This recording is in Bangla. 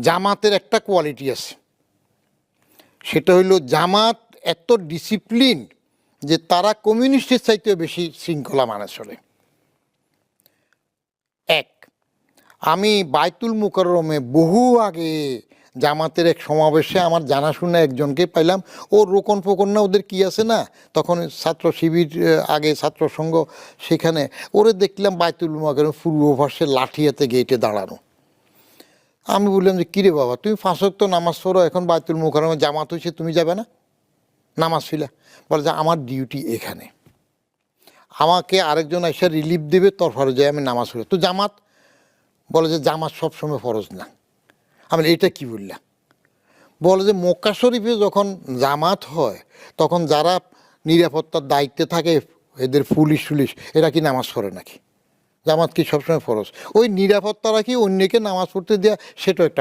জামাতের একটা কোয়ালিটি আছে, সেটা হইল জামাত এত ডিসিপ্লিন যে তারা কমিউনিস্টের চাইতেও বেশি শৃঙ্খলা মানে চলে। এক, আমি বাইতুল মুকাররমে বহু আগে জামাতের এক সমাবেশে আমার জানাশোনা একজনকে পাইলাম, ও রোকন ফোকন না ওদের কি আছে না, তখন ছাত্র শিবির আগে ছাত্র সংঘ, সেখানে ওরে দেখলাম বাইতুল মুকাররমে পূর্ব পাশে লাঠি হাতে গেটে দাঁড়ানো। আমি বললাম যে কিরে বাবা, তুমি 5 ওয়াক্ত নামাজ পড়ো, এখন বাইতুল মুকাররমে জামাত হয়েছে, তুমি যাবে না নামাজ ফিলা? বলে যে আমার ডিউটি এখানে, আমাকে আরেকজন এসে রিলিফ দেবে, তারপরে যাই আমি নামাজ পড়ি। তো জামাত? বলে যে জামাত সবসময় ফরজ না। আমি এটা কি বললাম? বলে যে মক্কা শরীফে যখন জামাত হয় তখন যারা নিরাপত্তার দায়িত্বে থাকে, এদের পুলিশ টুলিশ, এরা কি নামাজ পড়ে নাকি? জামাত কি সবসময় ফরজ? ওই নিরাপত্তা রাখি অন্যকে নামাজ পড়তে দেওয়া, সেটাও একটা